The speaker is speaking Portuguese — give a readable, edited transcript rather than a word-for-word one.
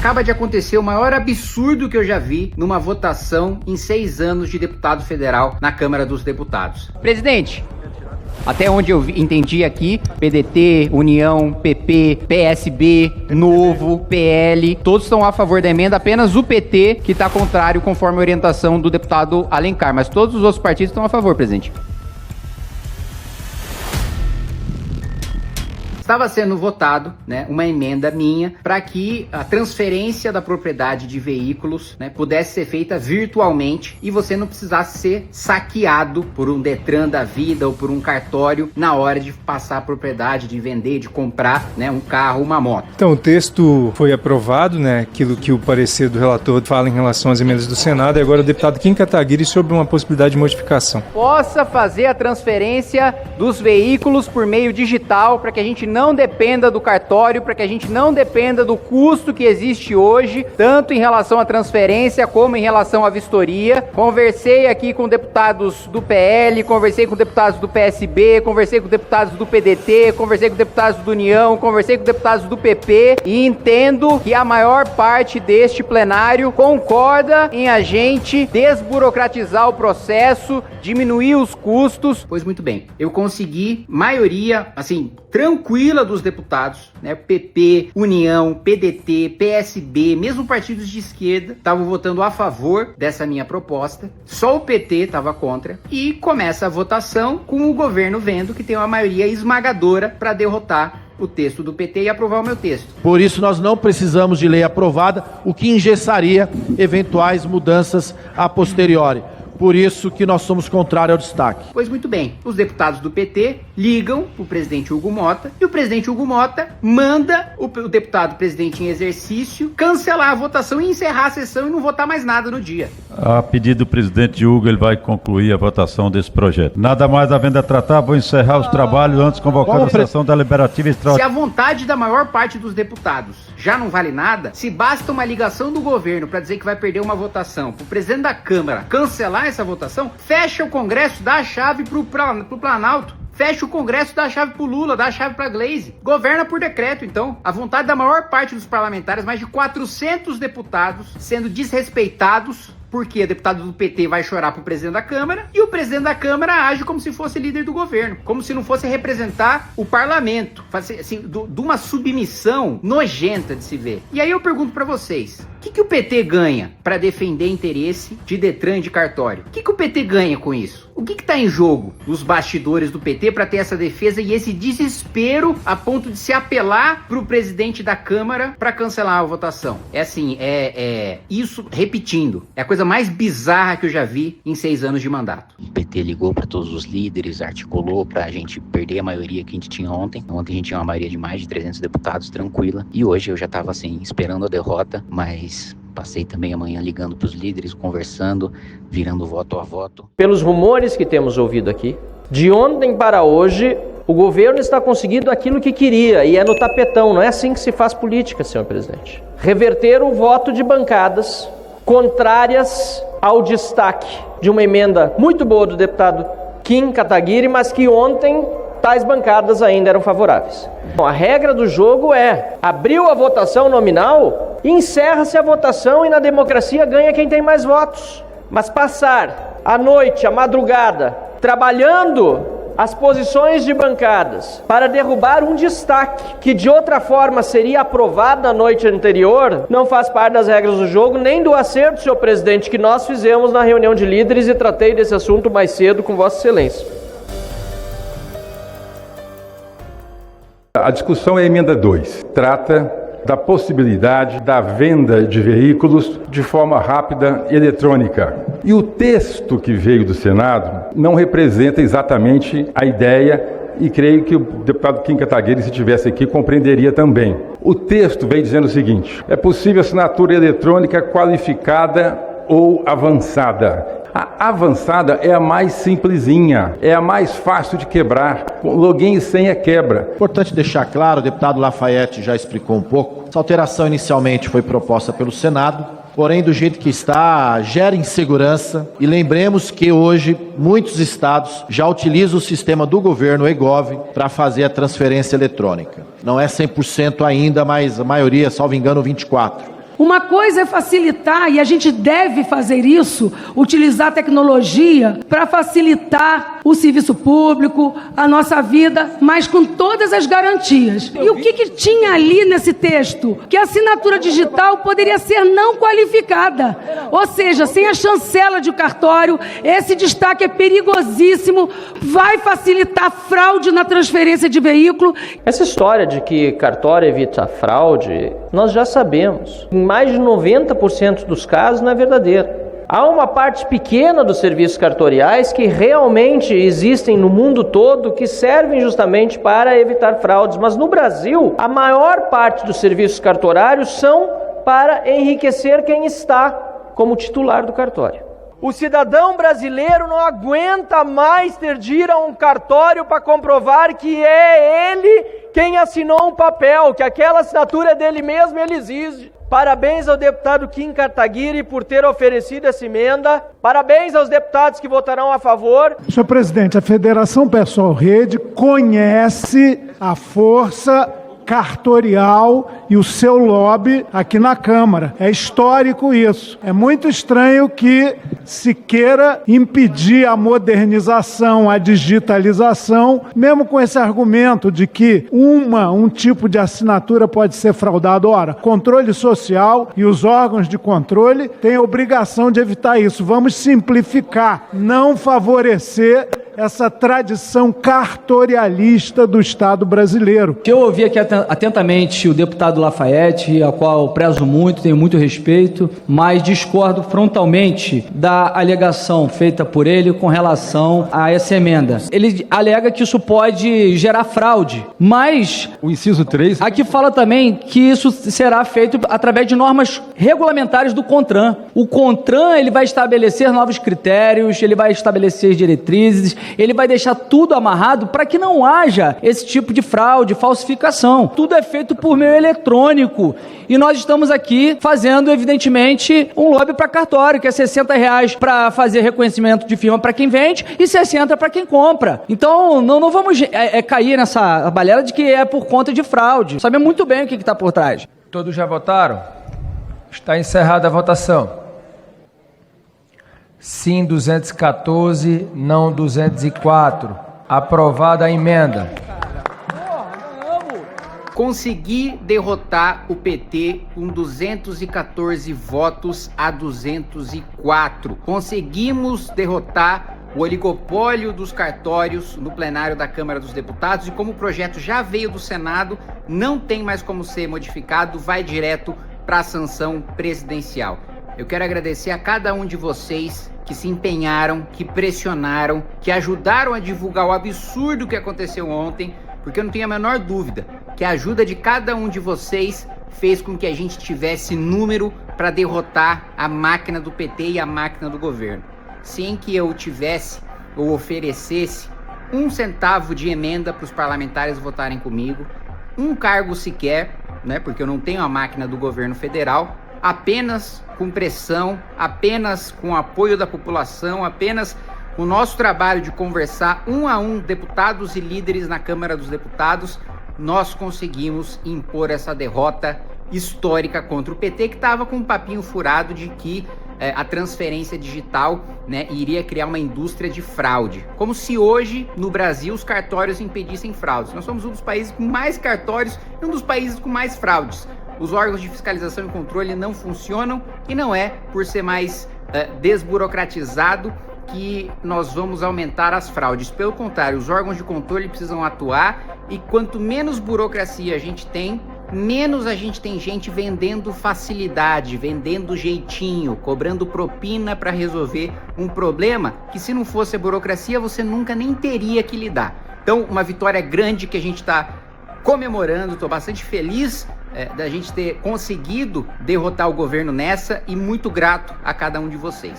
Acaba de acontecer o maior absurdo que eu já vi numa votação em 6 anos de deputado federal na Câmara dos Deputados. Presidente, até onde eu entendi aqui, PDT, União, PP, PSB, Novo, PL, todos estão a favor da emenda, apenas o PT que está contrário, conforme a orientação do deputado Alencar, mas todos os outros partidos estão a favor, presidente. Estava sendo votado, né, uma emenda minha para que a transferência da propriedade de veículos, né, pudesse ser feita virtualmente e você não precisasse ser saqueado por um Detran da vida ou por um cartório na hora de passar a propriedade, de vender, de comprar, né, um carro, uma moto. Então, o texto foi aprovado, né, aquilo que o parecer do relator fala em relação às emendas do Senado, e agora o deputado Kim Kataguiri sobre uma possibilidade de modificação. Possa fazer a transferência dos veículos por meio digital para que a gente não dependa do cartório, para que a gente não dependa do custo que existe hoje, tanto em relação à transferência como em relação à vistoria. Conversei aqui com deputados do PL, conversei com deputados do PSB, conversei com deputados do PDT, conversei com deputados do União, conversei com deputados do PP e entendo que a maior parte deste plenário concorda em a gente desburocratizar o processo, diminuir os custos. Pois muito bem, eu consegui maioria, assim, tranquila dos deputados, né? PP, União, PDT, PSB, mesmo partidos de esquerda estavam votando a favor dessa minha proposta. Só o PT estava contra. E começa a votação com o governo vendo que tem uma maioria esmagadora para derrotar o texto do PT e aprovar o meu texto. Por isso nós não precisamos de lei aprovada, o que engessaria eventuais mudanças a posteriori. Por isso que nós somos contrários ao destaque. Pois muito bem, os deputados do PT ligam para o presidente Hugo Mota e o presidente Hugo Mota manda o deputado presidente em exercício cancelar a votação e encerrar a sessão e não votar mais nada no dia. A pedido do presidente Hugo, ele vai concluir a votação desse projeto. Nada mais havendo a tratar, vou encerrar os trabalhos antes convocando a sessão deliberativa extraordinária. Se a vontade da maior parte dos deputados já não vale nada, se basta uma ligação do governo para dizer que vai perder uma votação, para o presidente da Câmara cancelar essa votação, fecha o Congresso, dá a chave pro Planalto. Fecha o Congresso, dá a chave pro Lula, dá a chave pra Gleisi. Governa por decreto, então. A vontade da maior parte dos parlamentares, mais de 400 deputados sendo desrespeitados, porque o deputado do PT vai chorar pro presidente da Câmara e o presidente da Câmara age como se fosse líder do governo, como se não fosse representar o parlamento, assim, de uma submissão nojenta de se ver. E aí eu pergunto pra vocês, o que o PT ganha para defender interesse de Detran e de cartório? O que o PT ganha com isso? O que tá em jogo nos bastidores do PT para ter essa defesa e esse desespero a ponto de se apelar pro presidente da Câmara para cancelar a votação? É assim, isso, repetindo, é a coisa mais bizarra que eu já vi em 6 anos de mandato. O PT ligou para todos os líderes, articulou para a gente perder a maioria que a gente tinha ontem. Ontem a gente tinha uma maioria de mais de 300 deputados, tranquila. E hoje eu já estava assim, esperando a derrota, mas passei também a manhã ligando para os líderes, conversando, virando voto a voto. Pelos rumores que temos ouvido aqui, de ontem para hoje, o governo está conseguindo aquilo que queria, e é no tapetão. Não é assim que se faz política, senhor presidente. Reverter o voto de bancadas contrárias ao destaque de uma emenda muito boa do deputado Kim Kataguiri, mas que ontem tais bancadas ainda eram favoráveis. Bom, a regra do jogo é: abriu a votação nominal, encerra-se a votação e na democracia ganha quem tem mais votos. Mas passar a noite, a madrugada, trabalhando as posições de bancadas para derrubar um destaque que de outra forma seria aprovado na noite anterior, não faz parte das regras do jogo, nem do acerto, senhor presidente, que nós fizemos na reunião de líderes e tratei desse assunto mais cedo com Vossa Excelência. A discussão é a emenda 2. Trata da possibilidade da venda de veículos de forma rápida e eletrônica. E o texto que veio do Senado não representa exatamente a ideia, e creio que o deputado Kim Kataguiri, se estivesse aqui, compreenderia também. O texto vem dizendo o seguinte: é possível assinatura eletrônica qualificada ou avançada. A avançada é a mais simplesinha, é a mais fácil de quebrar. Com login e senha quebra. Importante deixar claro, o deputado Lafayette já explicou um pouco, essa alteração inicialmente foi proposta pelo Senado, porém do jeito que está, gera insegurança, e lembremos que hoje muitos estados já utilizam o sistema do governo eGov para fazer a transferência eletrônica. Não é 100% ainda, mas a maioria, salvo engano, 24%. Uma coisa é facilitar, e a gente deve fazer isso, utilizar a tecnologia para facilitar o serviço público, a nossa vida, mas com todas as garantias. E o que tinha ali nesse texto? Que a assinatura digital poderia ser não qualificada, ou seja, sem a chancela de cartório. Esse destaque é perigosíssimo, vai facilitar fraude na transferência de veículo. Essa história de que cartório evita fraude, nós já sabemos. Em mais de 90% dos casos não é verdadeiro. Há uma parte pequena dos serviços cartoriais que realmente existem no mundo todo que servem justamente para evitar fraudes, mas no Brasil, a maior parte dos serviços cartorários são para enriquecer quem está como titular do cartório. O cidadão brasileiro não aguenta mais ter de ir a um cartório para comprovar que é ele quem assinou um papel, que aquela assinatura é dele mesmo, ele exige. Parabéns ao deputado Kim Kataguiri por ter oferecido essa emenda. Parabéns aos deputados que votarão a favor. Senhor presidente, a Federação Pessoal Rede conhece a força cartorial e o seu lobby aqui na Câmara. É histórico isso. É muito estranho que se queira impedir a modernização, a digitalização, mesmo com esse argumento de que um tipo de assinatura pode ser fraudado. Ora, controle social e os órgãos de controle têm a obrigação de evitar isso. Vamos simplificar, não favorecer essa tradição cartorialista do Estado brasileiro. Eu ouvi aqui atentamente o deputado Lafayette, ao qual eu prezo muito, tenho muito respeito, mas discordo frontalmente da alegação feita por ele com relação a essa emenda. Ele alega que isso pode gerar fraude, mas O inciso 3... aqui fala também que isso será feito através de normas regulamentares do CONTRAN. O CONTRAN ele vai estabelecer novos critérios, ele vai estabelecer diretrizes, ele vai deixar tudo amarrado para que não haja esse tipo de fraude, falsificação. Tudo é feito por meio eletrônico e nós estamos aqui fazendo, evidentemente, um lobby para cartório, que é R$60 para fazer reconhecimento de firma para quem vende e 60 para quem compra. Então, não vamos cair nessa balela de que é por conta de fraude. Sabemos muito bem o que está por trás. Todos já votaram? Está encerrada a votação. Sim 214, não 204. Aprovada a emenda. Consegui derrotar o PT com 214 votos a 204. Conseguimos derrotar o oligopólio dos cartórios no plenário da Câmara dos Deputados e como o projeto já veio do Senado, não tem mais como ser modificado, vai direto para a sanção presidencial. Eu quero agradecer a cada um de vocês que se empenharam, que pressionaram, que ajudaram a divulgar o absurdo que aconteceu ontem, porque eu não tenho a menor dúvida que a ajuda de cada um de vocês fez com que a gente tivesse número para derrotar a máquina do PT e a máquina do governo. Sem que eu tivesse ou oferecesse 1 centavo de emenda para os parlamentares votarem comigo, um cargo sequer, né, porque eu não tenho a máquina do governo federal, apenas com pressão, apenas com apoio da população, apenas com o nosso trabalho de conversar um a um deputados e líderes na Câmara dos Deputados, nós conseguimos impor essa derrota histórica contra o PT, que estava com um papinho furado de que a transferência digital, né, iria criar uma indústria de fraude. Como se hoje, no Brasil, os cartórios impedissem fraudes. Nós somos um dos países com mais cartórios e um dos países com mais fraudes. Os órgãos de fiscalização e controle não funcionam e não é por ser mais desburocratizado que nós vamos aumentar as fraudes. Pelo contrário, os órgãos de controle precisam atuar e quanto menos burocracia a gente tem, menos a gente tem gente vendendo facilidade, vendendo jeitinho, cobrando propina para resolver um problema que, se não fosse a burocracia, você nunca nem teria que lidar. Então, uma vitória grande que a gente está comemorando, estou bastante feliz da gente ter conseguido derrotar o governo nessa e muito grato a cada um de vocês.